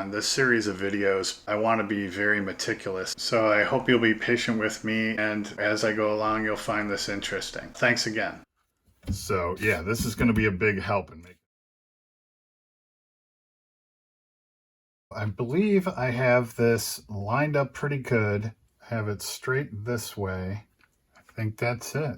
on this series of videos, I want to be very meticulous. So I hope you'll be patient with me, and as I go along, you'll find this interesting. Thanks again. So yeah, this is going to be a big help in making. I believe I have this lined up pretty good. I have it straight this way. I think that's it.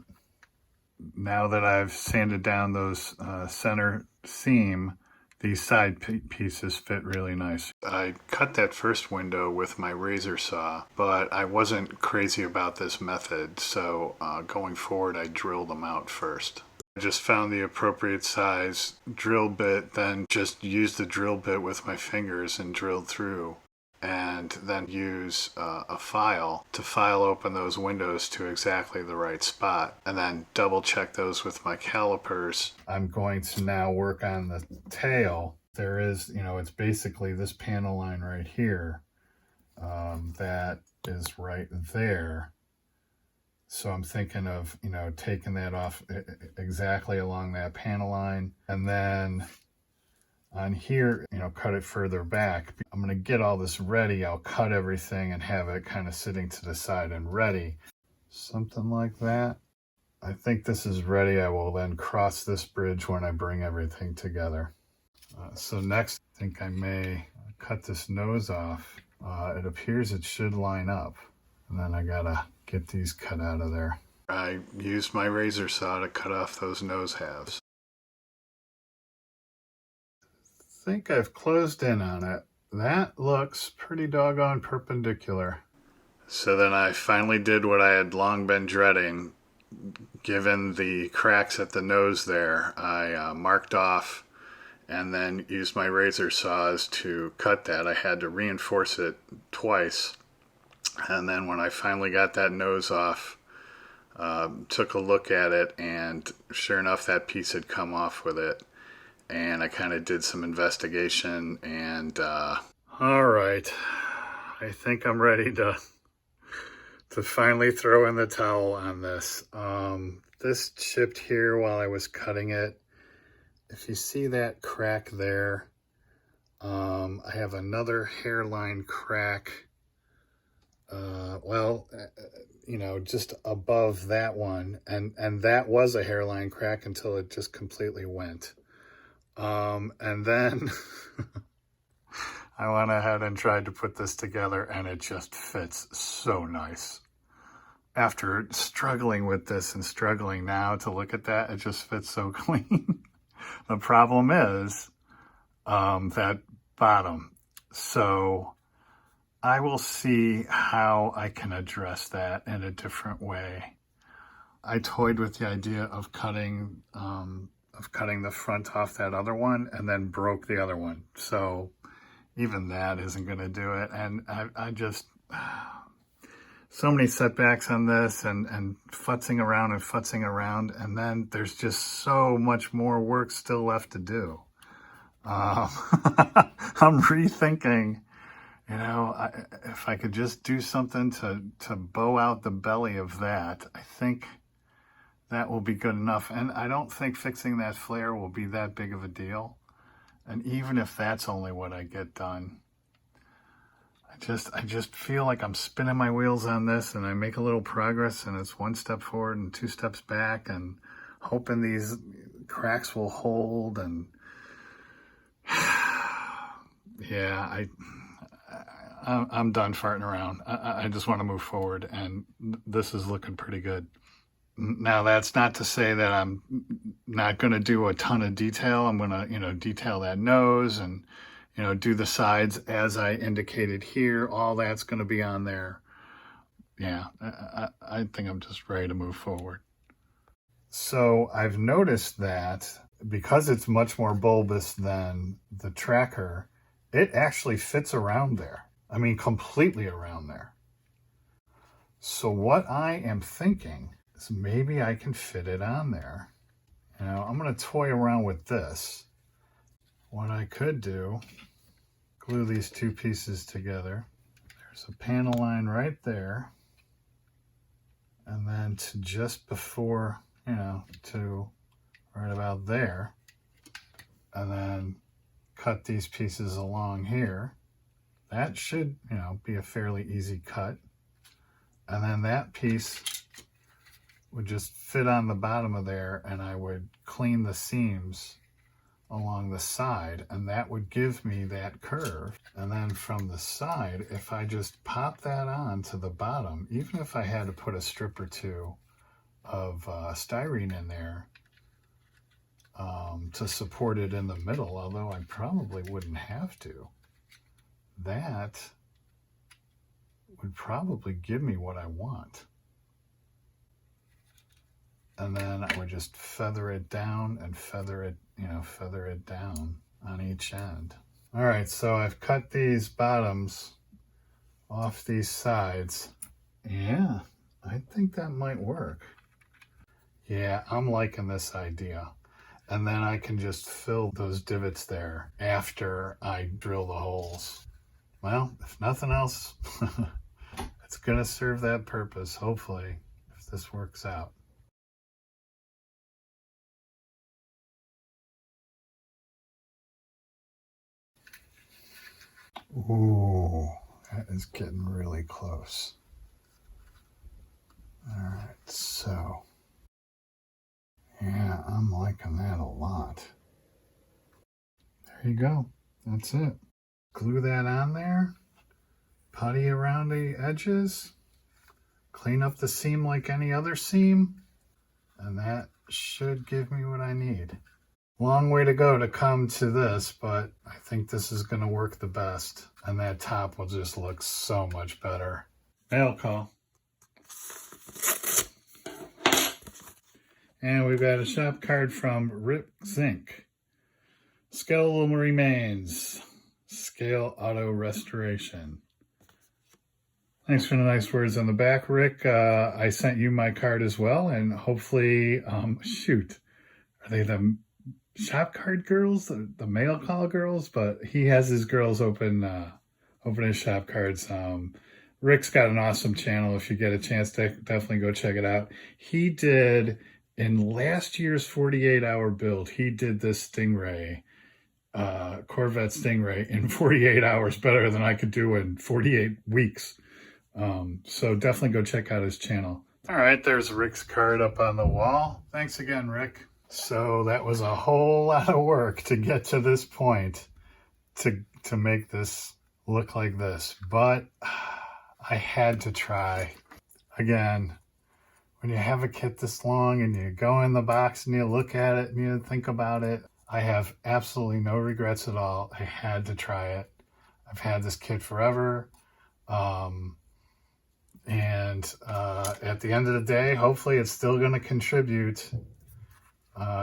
Now that I've sanded down those center seam, these side pieces fit really nice. I cut that first window with my razor saw, but I wasn't crazy about this method, so going forward I drilled them out first. I just found the appropriate size drill bit, then just used the drill bit with my fingers and drilled through, and then use a file to file open those windows to exactly the right spot, and then double check those with my calipers. I'm going to now work on the tail. There is, it's basically this panel line right here that is right there. So I'm thinking of, taking that off exactly along that panel line, and then on here, cut it further back. I'm going to get all this ready. I'll cut everything and have it kind of sitting to the side and ready. Something like that. I think this is ready. I will then cross this bridge when I bring everything together. So next, I think I may cut this nose off. It appears it should line up. And then I gotta get these cut out of there. I used my razor saw to cut off those nose halves. I think I've closed in on it. That looks pretty doggone perpendicular. So then I finally did what I had long been dreading. Given the cracks at the nose there, I marked off and then used my razor saws to cut that. I had to reinforce it twice. And then when I finally got that nose off, took a look at it, and sure enough, that piece had come off with it. And I kind of did some investigation, and all right, I think I'm ready to finally throw in the towel on this. This chipped here while I was cutting it. If you see that crack there, I have another hairline crack. Just above that one, and that was a hairline crack until it just completely went. And then I went ahead and tried to put this together, and it just fits so nice. After struggling with this and struggling now to look at that, it just fits so clean. The problem is that bottom. So I will see how I can address that in a different way. I toyed with the idea of cutting the front off that other one and then broke the other one. So even that isn't going to do it. And I just, so many setbacks on this and futzing around. And then there's just so much more work still left to do. I'm rethinking, if I could just do something to bow out the belly of that, I think that will be good enough. And I don't think fixing that flare will be that big of a deal. And even if that's only what I get done, I just feel like I'm spinning my wheels on this, and I make a little progress, and it's one step forward and two steps back, and hoping these cracks will hold. And yeah, I'm done farting around. I just want to move forward, and this is looking pretty good. Now, that's not to say that I'm not going to do a ton of detail. I'm going to, detail that nose and, do the sides as I indicated here. All that's going to be on there. Yeah, I think I'm just ready to move forward. So I've noticed that because it's much more bulbous than the tracker, it actually fits around there. I mean, completely around there. So what I am thinking is maybe I can fit it on there. I'm going to toy around with this. What I could do, glue these two pieces together. There's a panel line right there. And then to just before, to right about there. And then cut these pieces along here. that should, you know, be a fairly easy cut. And then that piece would just fit on the bottom of there, and I would clean the seams along the side, and that would give me that curve. And then from the side, if I just pop that on to the bottom, even if I had to put a strip or two of styrene in there to support it in the middle, although I probably wouldn't have to, that would probably give me what I want. And then I would just feather it down and feather it, you know, feather it down on each end. All right, so I've cut these bottoms off these sides. Yeah, I think that might work. Yeah, I'm liking this idea. And then I can just fill those divots there after I drill the holes. Well, if nothing else, it's gonna serve that purpose, hopefully, if this works out. Ooh, that is getting really close. All right, so yeah, I'm liking that a lot. There you go. That's it. Glue that on there, putty around the edges, clean up the seam like any other seam, and that should give me what I need. Long way to go to come to this, but I think this is going to work the best, and that top will just look so much better. Mail call. And we've got a shop card from Rick Zink. Skeletal remains. Scale auto restoration. Thanks for the nice words on the back, Rick. I sent you my card as well, and hopefully, shoot, are they the shop card girls, the mail call girls? But he has his girls open his shop cards. Rick's got an awesome channel. If you get a chance to definitely go check it out. He did, in last year's 48-hour build, he did this Stingray, Corvette Stingray, in 48 hours, better than I could do in 48 weeks. So definitely go check out his channel. All right, there's Rick's card up on the wall. Thanks again, Rick. So that was a whole lot of work to get to this point, to make this look like this, but I had to try. Again, when you have a kit this long and you go in the box and you look at it and you think about it, I have absolutely no regrets at all. I had to try it. I've had this kit forever. And at the end of the day, hopefully it's still going to contribute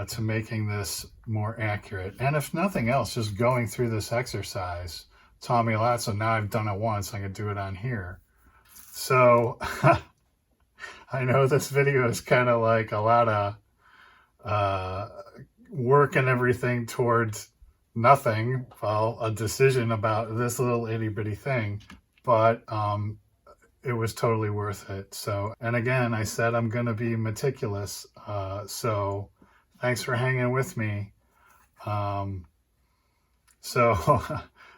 to making this more accurate. And if nothing else, just going through this exercise taught me a lot. So now I've done it once, I can do it on here. So I know this video is kind of like a lot of work and everything towards nothing. Well, a decision about this little itty bitty thing, but it was totally worth it. So, and again, I said I'm going to be meticulous. So thanks for hanging with me. So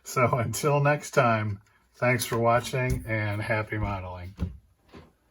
until next time, thanks for watching and happy modeling.